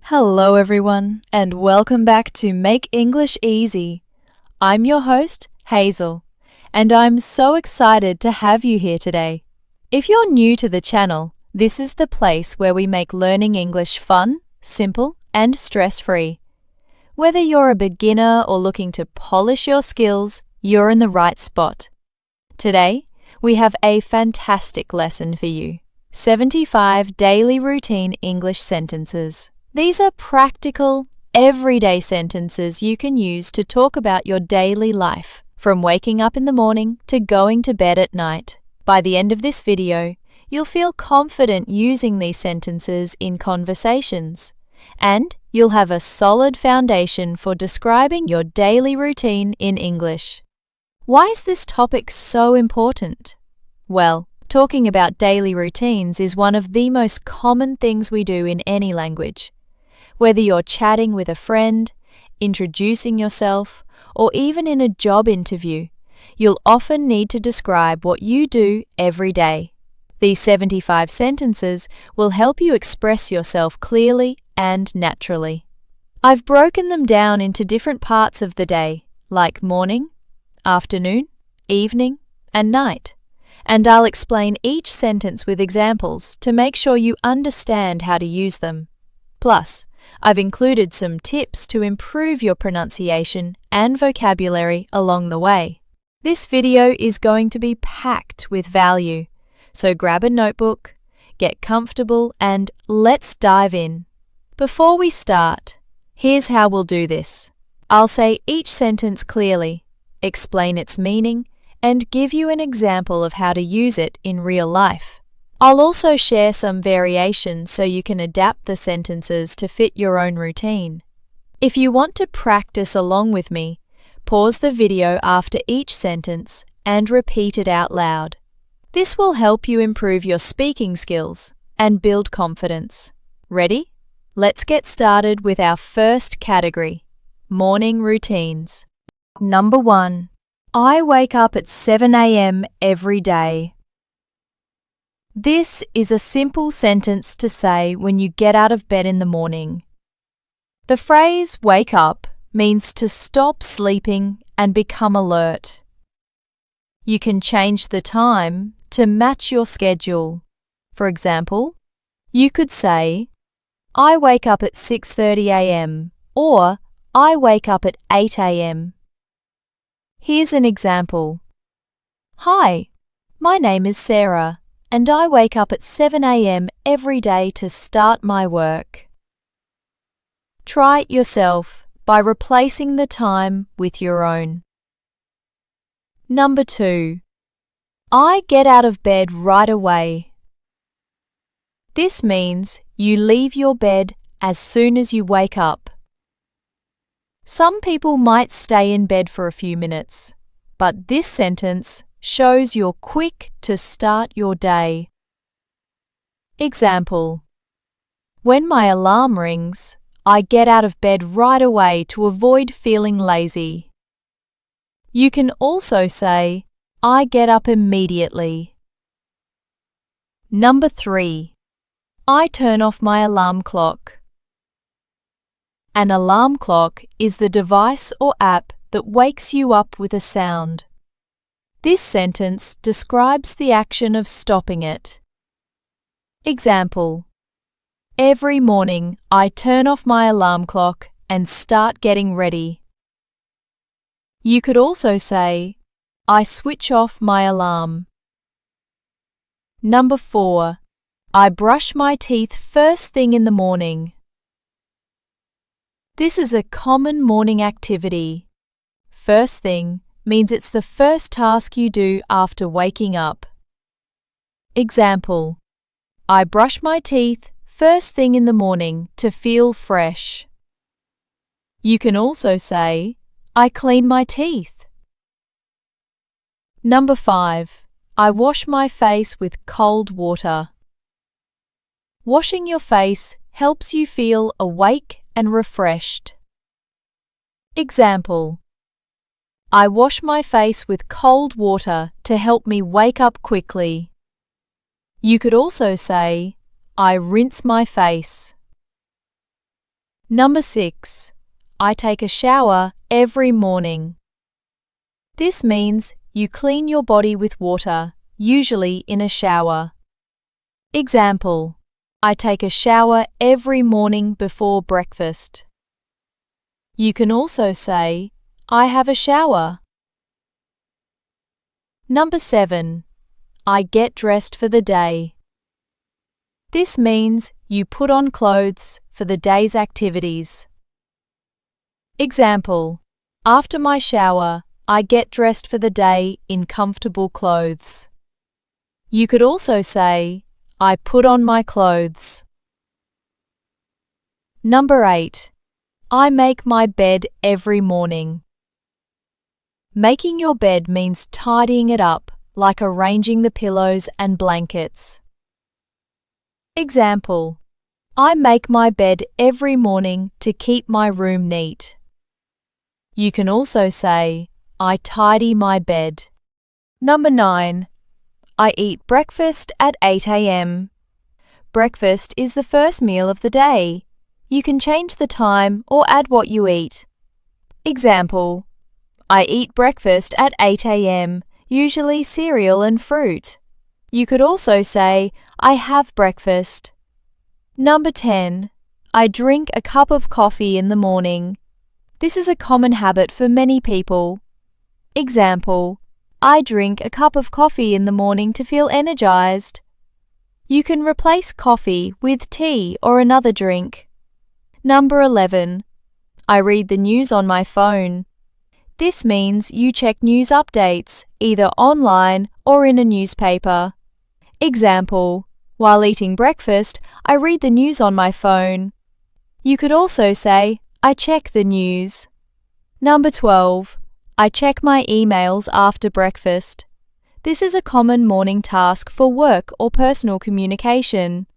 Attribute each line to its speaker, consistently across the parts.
Speaker 1: Hello everyone, and welcome back to Make English Easy. I'm your host, Hazel, and I'm so excited to have you here today. If you're new to the channel, this is the place where we make learning English fun, simple, and stress-free. Whether you're a beginner or looking to polish your skills, you're in the right spot. Today, we have a fantastic lesson for you. 75 daily routine English sentences. These are practical, everyday sentences you can use to talk about your daily life, from waking up in the morning to going to bed at night. By the end of this video, you'll feel confident using these sentences in conversations, and you'll have a solid foundation for describing your daily routine in English. Why is this topic so important? Well, talking about daily routines is one of the most common things we do in any language. Whether you're chatting with a friend, introducing yourself, or even in a job interview, you'll often need to describe what you do every day. These 75 sentences will help you express yourself clearly and naturally. I've broken them down into different parts of the day, like morning, afternoon, evening, and night. And I'll explain each sentence with examples to make sure you understand how to use them. Plus, I've included some tips to improve your pronunciation and vocabulary along the way. This video is going to be packed with value, so grab a notebook, get comfortable, and let's dive in. Before we start, here's how we'll do this. I'll say each sentence clearly, explain its meaning, and give you an example of how to use it in real life. I'll also share some variations so you can adapt the sentences to fit your own routine. If you want to practice along with me, pause the video after each sentence and repeat it out loud. This will help you improve your speaking skills and build confidence. Ready? Let's get started with our first category, morning routines. Number 1. I wake up at 7 a.m. every day. This is a simple sentence to say when you get out of bed in the morning. The phrase wake up means to stop sleeping and become alert. You can change the time to match your schedule. For example, you could say, I wake up at 6:30 a.m. or I wake up at 8 a.m. Here's an example. Hi, my name is Sarah, and I wake up at 7 a.m. every day to start my work. Try it yourself by replacing the time with your own. Number 2. I get out of bed right away. This means you leave your bed as soon as you wake up. Some people might stay in bed for a few minutes, but this sentence shows you're quick to start your day. Example: when my alarm rings, I get out of bed right away to avoid feeling lazy. You can also say, I get up immediately. Number 3. I turn off my alarm clock. An alarm clock is the device or app that wakes you up with a sound. This sentence describes the action of stopping it. Example: every morning I turn off my alarm clock and start getting ready. You could also say, I switch off my alarm. Number 4. I brush my teeth first thing in the morning. This is a common morning activity. First thing means it's the first task you do after waking up. Example: I brush my teeth first thing in the morning to feel fresh. You can also say, I clean my teeth. Number 5. I wash my face with cold water. Washing your face helps you feel awake and refreshed. Example: I wash my face with cold water to help me wake up quickly. You could also say, I rinse my face. Number 6. I take a shower every morning. This means you clean your body with water, usually in a shower. Example: I take a shower every morning before breakfast. You can also say, I have a shower. Number 7. I get dressed for the day. This means you put on clothes for the day's activities. Example: after my shower, I get dressed for the day in comfortable clothes. You could also say, I put on my clothes. Number 8. I make my bed every morning. Making your bed means tidying it up, like arranging the pillows and blankets. Example: I make my bed every morning to keep my room neat. You can also say, I tidy my bed. Number 9. I eat breakfast at 8 a.m. Breakfast is the first meal of the day. You can change the time or add what you eat. Example: I eat breakfast at 8 a.m., usually cereal and fruit. You could also say, I have breakfast. Number 10. I drink a cup of coffee in the morning. This is a common habit for many people. Example: I drink a cup of coffee in the morning to feel energized. You can replace coffee with tea or another drink. Number 11. I read the news on my phone. This means you check news updates, either online or in a newspaper. Example: while eating breakfast, I read the news on my phone. You could also say, I check the news. Number 12. I check my emails after breakfast. This is a common morning task for work or personal communication.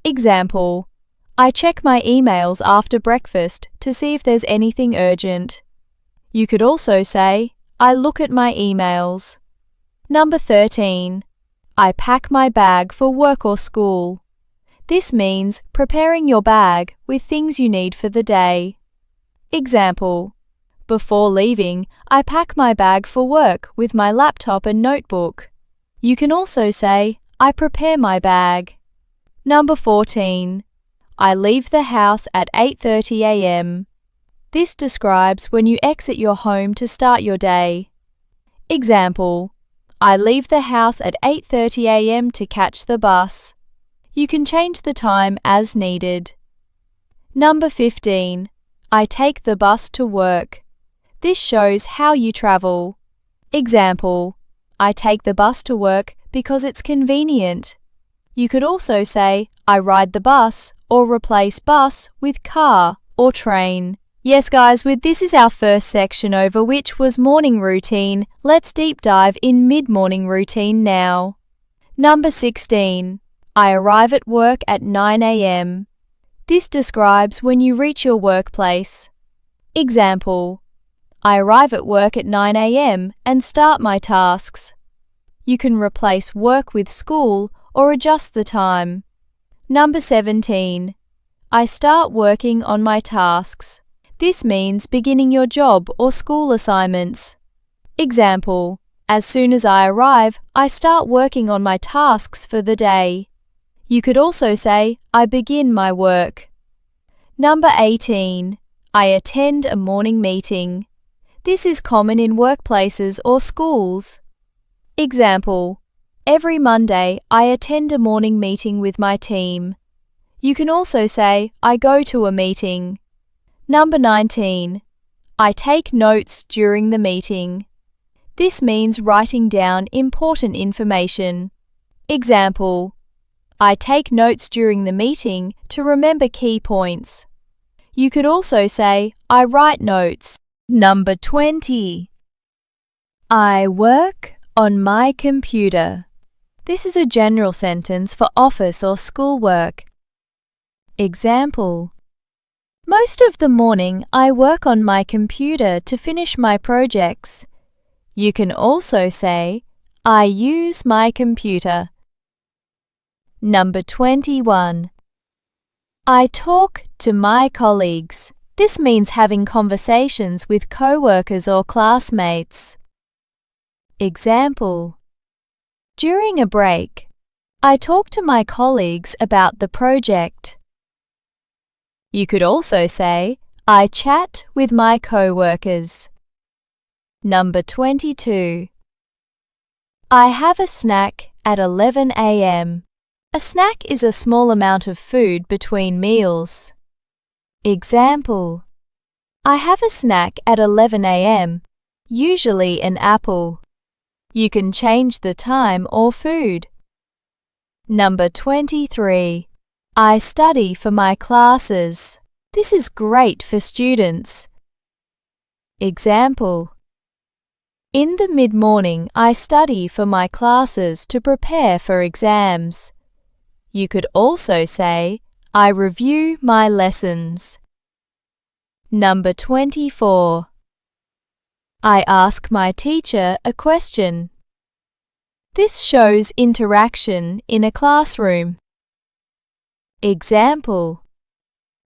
Speaker 1: Example: I check my emails after breakfast to see if there's anything urgent. You could also say, I look at my emails. Number 13. I pack my bag for work or school. This means preparing your bag with things you need for the day. Example: before leaving, I pack my bag for work with my laptop and notebook. You can also say, I prepare my bag. Number 14. I leave the house at 8:30 a.m. This describes when you exit your home to start your day. Example: I leave the house at 8:30 a.m. to catch the bus. You can change the time as needed. Number 15. I take the bus to work. This shows how you travel. Example: I take the bus to work because it's convenient. You could also say, I ride the bus, or replace bus with car or train. Yes guys, with this is our first section over, which was morning routine. Let's deep dive in mid-morning routine now. Number 16. I arrive at work at 9 a.m. This describes when you reach your workplace. Example: I arrive at work at 9 a.m. and start my tasks. You can replace work with school or adjust the time. Number 17. I start working on my tasks. This means beginning your job or school assignments. Example: as soon as I arrive, I start working on my tasks for the day. You could also say, I begin my work. Number 18. I attend a morning meeting. This is common in workplaces or schools. Example: every Monday, I attend a morning meeting with my team. You can also say, I go to a meeting. Number 19. I take notes during the meeting. This means writing down important information. Example: I take notes during the meeting to remember key points. You could also say, I write notes. Number 20. I work on my computer. This is a general sentence for office or school work. Example: most of the morning I work on my computer to finish my projects. You can also say, I use my computer. Number 21. I talk to my colleagues. This means having conversations with co-workers or classmates. Example: during a break, I talk to my colleagues about the project. You could also say, I chat with my co-workers. Number 22. I have a snack at 11 a.m. A snack is a small amount of food between meals. Example: I have a snack at 11 a.m., usually an apple. You can change the time or food. Number 23. I study for my classes. This is great for students. Example: in the mid-morning, I study for my classes to prepare for exams. You could also say, I review my lessons. Number 24. I ask my teacher a question. This shows interaction in a classroom. Example: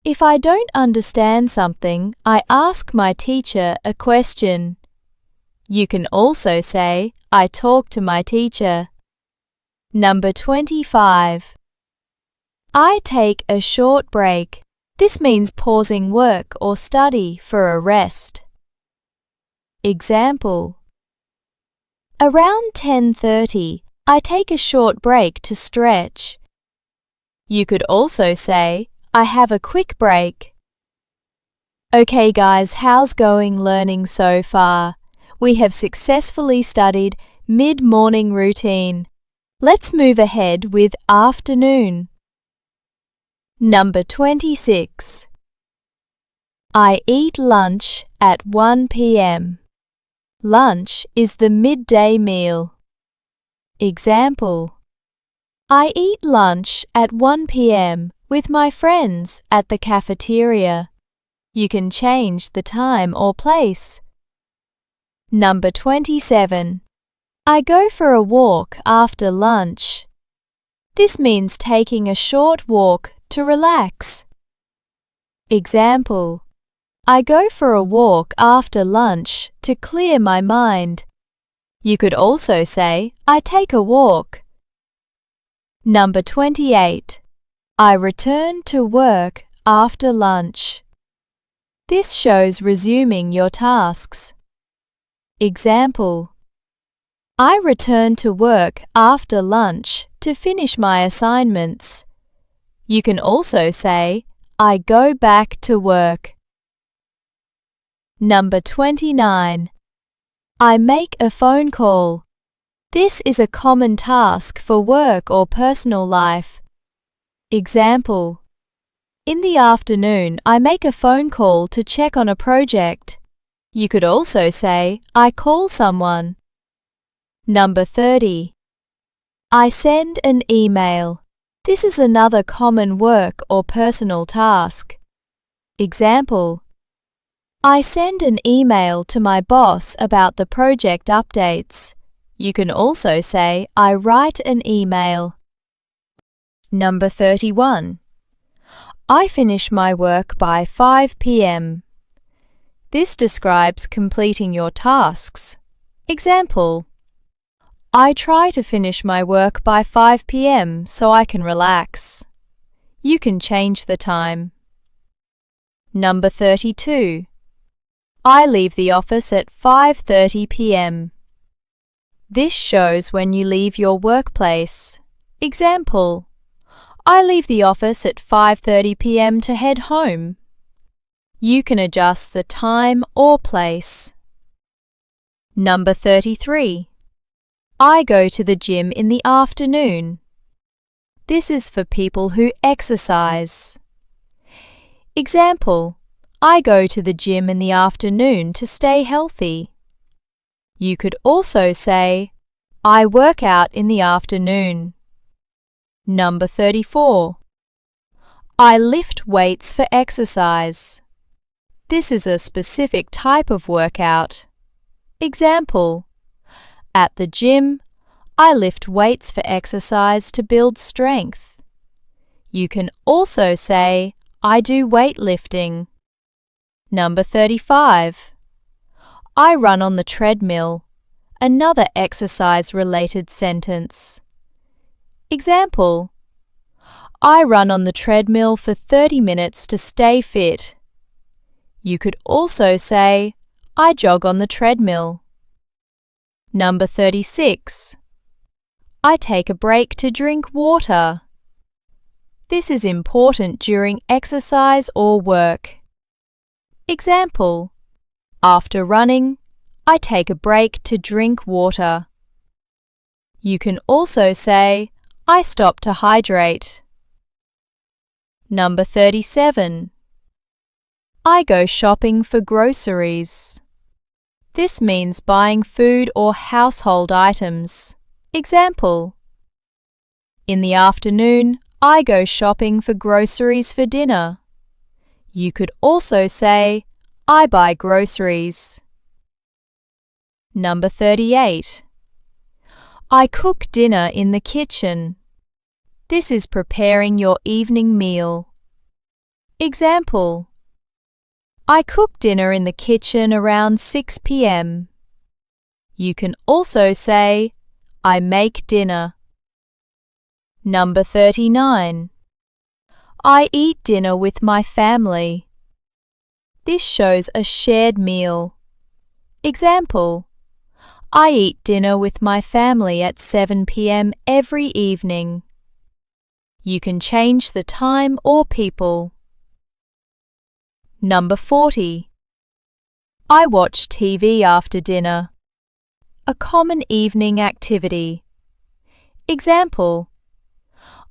Speaker 1: if I don't understand something, I ask my teacher a question. You can also say, I talk to my teacher. Number 25. I take a short break. This means pausing work or study for a rest. Example: around 10:30, I take a short break to stretch. You could also say, I have a quick break. Okay guys, how's going learning so far? We have successfully studied mid-morning routine. Let's move ahead with afternoon. Number 26. I eat lunch at 1 p.m. Lunch is the midday meal. Example: I eat lunch at 1 p.m. with my friends at the cafeteria. You can change the time or place. Number 27. I go for a walk after lunch. This means taking a short walk to relax. Example: I go for a walk after lunch to clear my mind. You could also say, I take a walk. Number 28. I return to work after lunch. This shows resuming your tasks. Example: I return to work after lunch to finish my assignments. You can also say, I go back to work. Number 29. I make a phone call. This is a common task for work or personal life. Example: in the afternoon, I make a phone call to check on a project. You could also say, I call someone. Number 30. I send an email. This is another common work or personal task. Example: I send an email to my boss about the project updates. You can also say, I write an email. Number 31. I finish my work by 5 p.m. This describes completing your tasks. Example: I try to finish my work by 5 p.m. so I can relax. You can change the time. Number 32. I leave the office at 5:30 p.m. This shows when you leave your workplace. Example: I leave the office at 5:30 p.m. to head home. You can adjust the time or place. Number 33. I go to the gym in the afternoon. This is for people who exercise. Example: I go to the gym in the afternoon to stay healthy. You could also say, I work out in the afternoon. Number 34. I lift weights for exercise. This is a specific type of workout. Example: at the gym, I lift weights for exercise to build strength. You can also say, I do weightlifting. Number 35. I run on the treadmill. Another exercise-related sentence. Example: I run on the treadmill for 30 minutes to stay fit. You could also say, I jog on the treadmill. Number 36. I take a break to drink water. This is important during exercise or work. Example: after running, I take a break to drink water. You can also say, I stop to hydrate. Number 37. I go shopping for groceries. This means buying food or household items. Example: in the afternoon, I go shopping for groceries for dinner. You could also say, I buy groceries. Number 38. I cook dinner in the kitchen. This is preparing your evening meal. Example: I cook dinner in the kitchen around 6 p.m. You can also say, I make dinner. Number 39. I eat dinner with my family. This shows a shared meal. Example: I eat dinner with my family at 7 p.m. every evening. You can change the time or people. Number 40. I watch TV after dinner. A common evening activity. Example: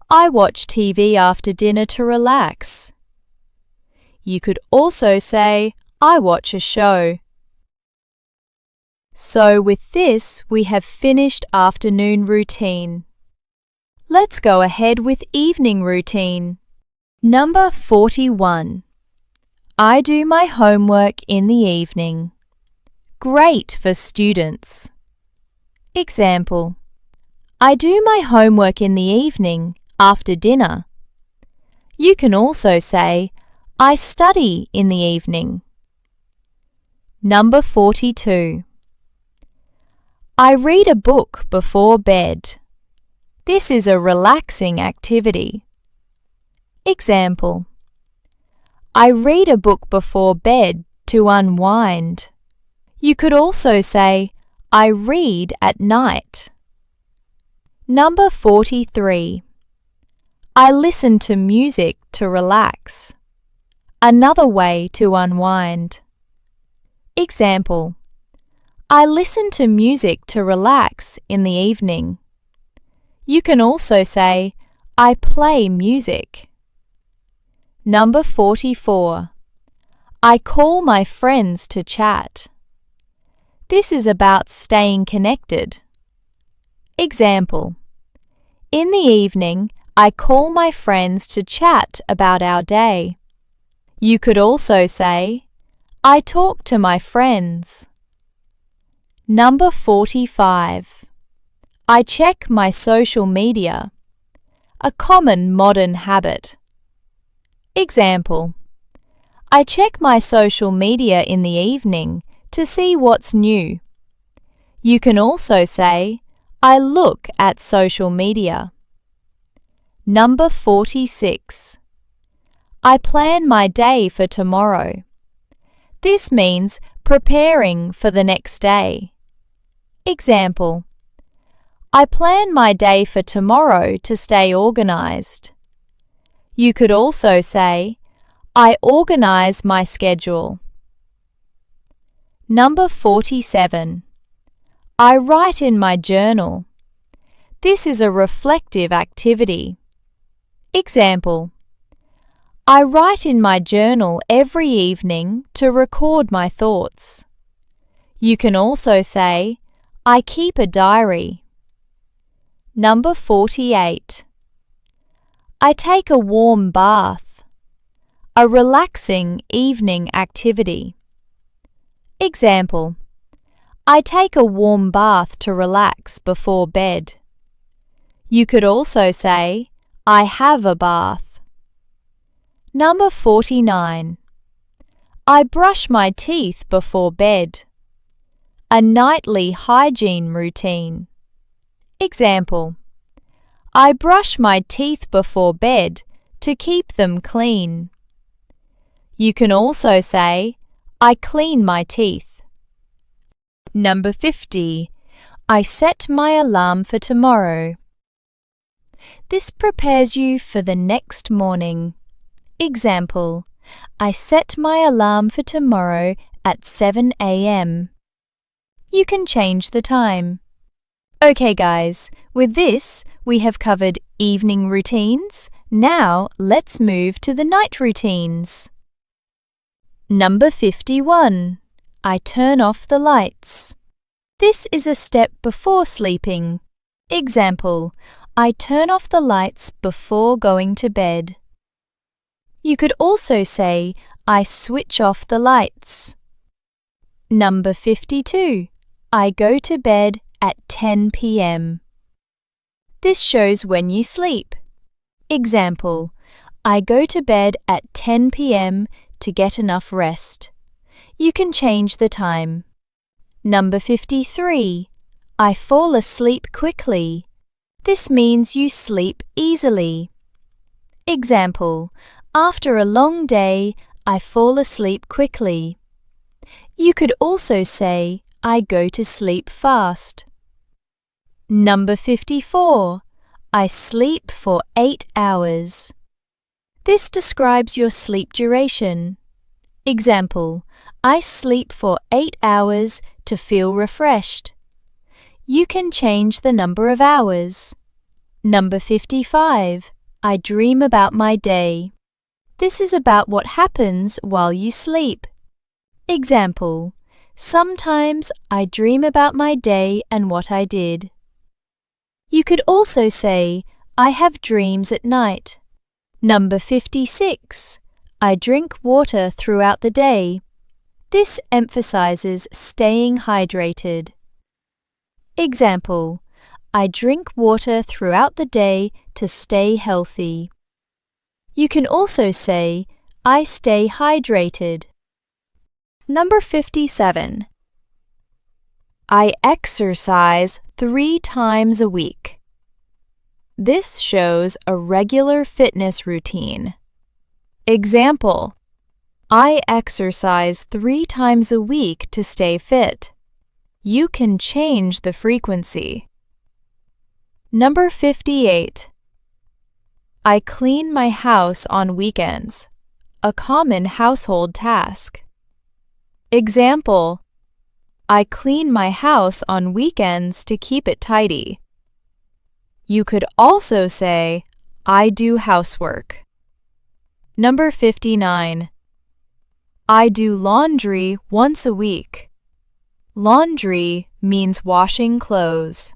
Speaker 1: I watch TV after dinner to relax. You could also say, I watch a show. So with this, we have finished afternoon routine. Let's go ahead with evening routine. Number 41. I do my homework in the evening. Great for students. Example: I do my homework in the evening after dinner. You can also say, I study in the evening. Number 42. I read a book before bed. This is a relaxing activity. Example: I read a book before bed to unwind. You could also say, I read at night. Number 43. I listen to music to relax. Another way to unwind. Example: I listen to music to relax in the evening. You can also say, I play music. Number 44. I call my friends to chat. This is about staying connected. Example: in the evening, I call my friends to chat about our day. You could also say, I talk to my friends. Number 45. I check my social media. A common modern habit. Example: I check my social media in the evening to see what's new. You can also say, I look at social media. Number 46. I plan my day for tomorrow. This means preparing for the next day. Example: I plan my day for tomorrow to stay organized. You could also say, I organize my schedule. Number 47. I write in my journal. This is a reflective activity. Example: I write in my journal every evening to record my thoughts. You can also say, I keep a diary. Number 48. I take a warm bath. A relaxing evening activity. Example: I take a warm bath to relax before bed. You could also say, I have a bath. Number 49. I brush my teeth before bed. A nightly hygiene routine. Example: I brush my teeth before bed to keep them clean. You can also say, I clean my teeth. Number 50. I set my alarm for tomorrow. This prepares you for the next morning. Example: I set my alarm for tomorrow at 7 a.m. You can change the time. Okay guys, with this we have covered evening routines. Now let's move to the night routines. Number 51. I turn off the lights. This is a step before sleeping. Example: I turn off the lights before going to bed. You could also say, I switch off the lights. Number 52. I go to bed at 10 p.m. This shows when you sleep. Example: I go to bed at 10 p.m. to get enough rest. You can change the time. Number 53. I fall asleep quickly. This means you sleep easily. Example: After a long day, I fall asleep quickly. You could also say, I go to sleep fast. Number 54. I sleep for 8 hours. This describes your sleep duration. Example: I sleep for 8 hours to feel refreshed. You can change the number of hours. Number 55. I dream about my day. This is about what happens while you sleep. Example: Sometimes I dream about my day and what I did. You could also say, I have dreams at night. Number 56. I drink water throughout the day. This emphasizes staying hydrated. Example: I drink water throughout the day to stay healthy. You can also say, I stay hydrated. Number 57. I exercise 3 times a week. This shows a regular fitness routine. Example: I exercise 3 times a week to stay fit. You can change the frequency. Number 58. I clean my house on weekends. A common household task. Example: I clean my house on weekends to keep it tidy. You could also say, I do housework. Number 59. I do laundry once a week. Laundry means washing clothes.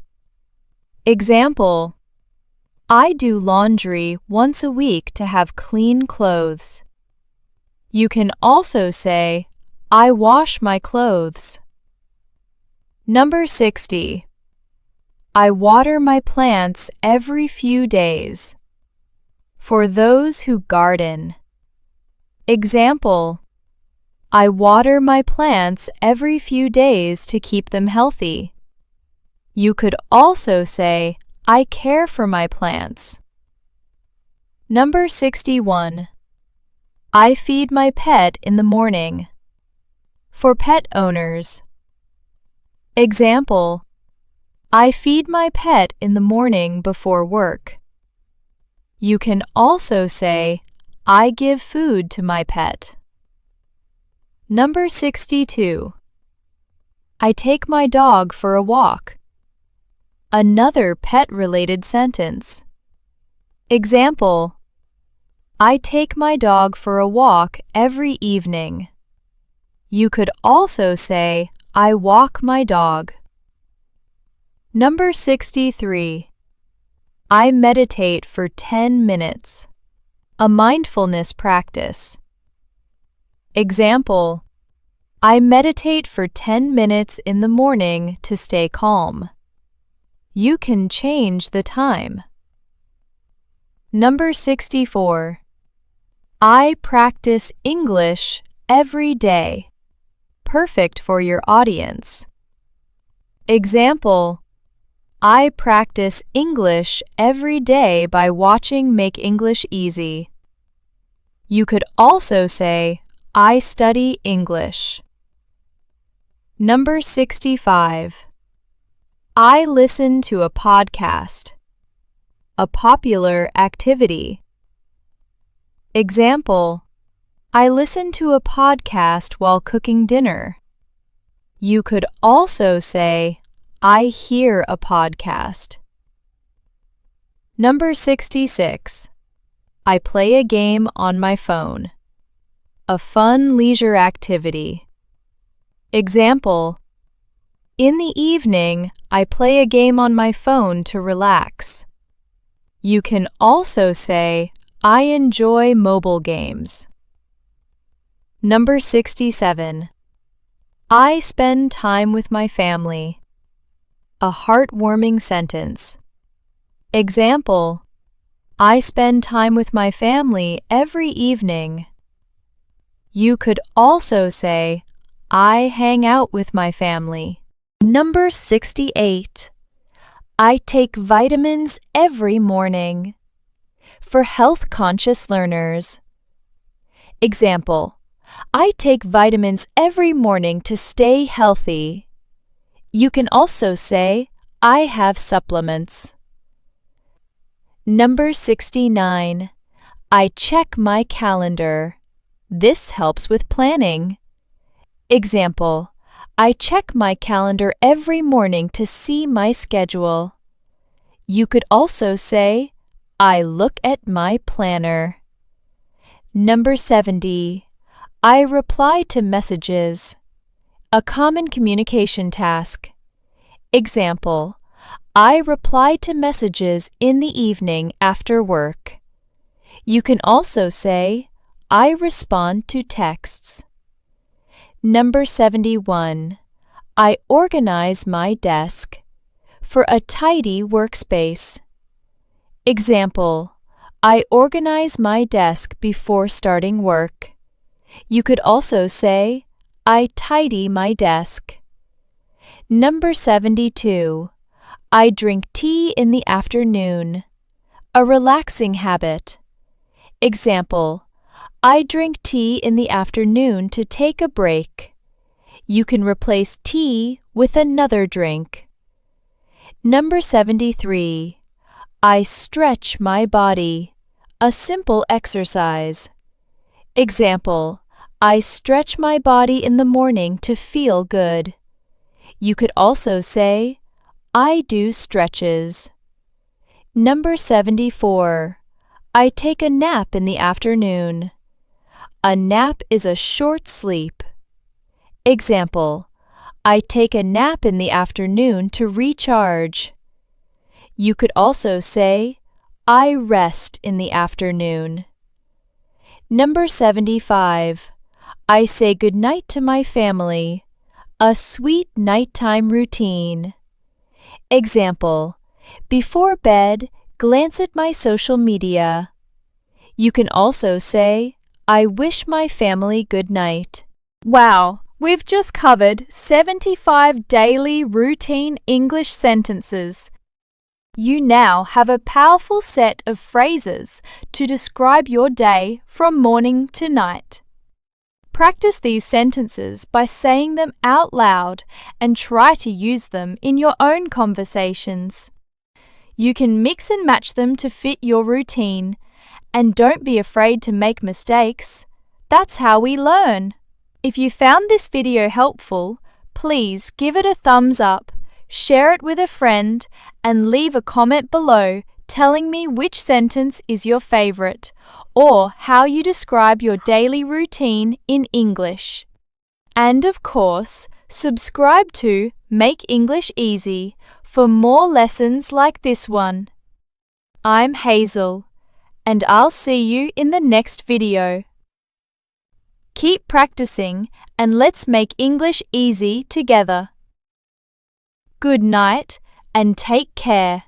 Speaker 1: Example: I do laundry once a week to have clean clothes. You can also say, I wash my clothes. Number 60. I water my plants every few days. For those who garden. Example: I water my plants every few days to keep them healthy. You could also say, I care for my plants. Number 61. I feed my pet in the morning. For pet owners. Example: I feed my pet in the morning before work. You can also say, I give food to my pet. Number 62. I take my dog for a walk. Another pet-related sentence. Example: I take my dog for a walk every evening. You could also say, I walk my dog. Number 63. I meditate for 10 minutes. A mindfulness practice. Example: I meditate for 10 minutes in the morning to stay calm. You can change the time. Number 64. I practice English every day. Perfect for your audience. Example: I practice English every day by watching Make English Easy. You could also say, I study English. Number 65. I listen to a podcast. A popular activity. Example: I listen to a podcast while cooking dinner. You could also say, I hear a podcast. Number 66. I play a game on my phone. A fun leisure activity. Example: in the evening, I play a game on my phone to relax. You can also say, I enjoy mobile games. Number 67. I spend time with my family. A heartwarming sentence. Example: I spend time with my family every evening. You could also say, I hang out with my family. Number 68. I take vitamins every morning. For health-conscious learners. Example: I take vitamins every morning to stay healthy. You can also say, I have supplements. Number 69. I check my calendar. This helps with planning. Example: I check my calendar every morning to see my schedule. You could also say, I look at my planner. Number 70. I reply to messages. A common communication task. Example: I reply to messages in the evening after work. You can also say, I respond to texts. Number 71. I organize my desk. For a tidy workspace. Example: I organize my desk before starting work. You could also say, I tidy my desk. Number 72. I drink tea in the afternoon. A relaxing habit. Example: I drink tea in the afternoon to take a break. You can replace tea with another drink. Number 73. I stretch my body. A simple exercise. Example: I stretch my body in the morning to feel good. You could also say, I do stretches. Number 74. I take a nap in the afternoon. A nap is a short sleep. Example: I take a nap in the afternoon to recharge. You could also say, I rest in the afternoon. Number 75. I say goodnight to my family. A sweet nighttime routine. Example: before bed, glance at my social media. You can also say, I wish my family good night. Wow, we've just covered 75 daily routine English sentences. You now have a powerful set of phrases to describe your day from morning to night. Practice these sentences by saying them out loud and try to use them in your own conversations. You can mix and match them to fit your routine, and don't be afraid to make mistakes. That's how we learn. If you found this video helpful, please give it a thumbs up, share it with a friend, and leave a comment below telling me which sentence is your favorite or how you describe your daily routine in English. And of course, subscribe to Make English Easy for more lessons like this one. I'm Hazel, and I'll see you in the next video. Keep practicing and let's make English easy together. Good night and take care.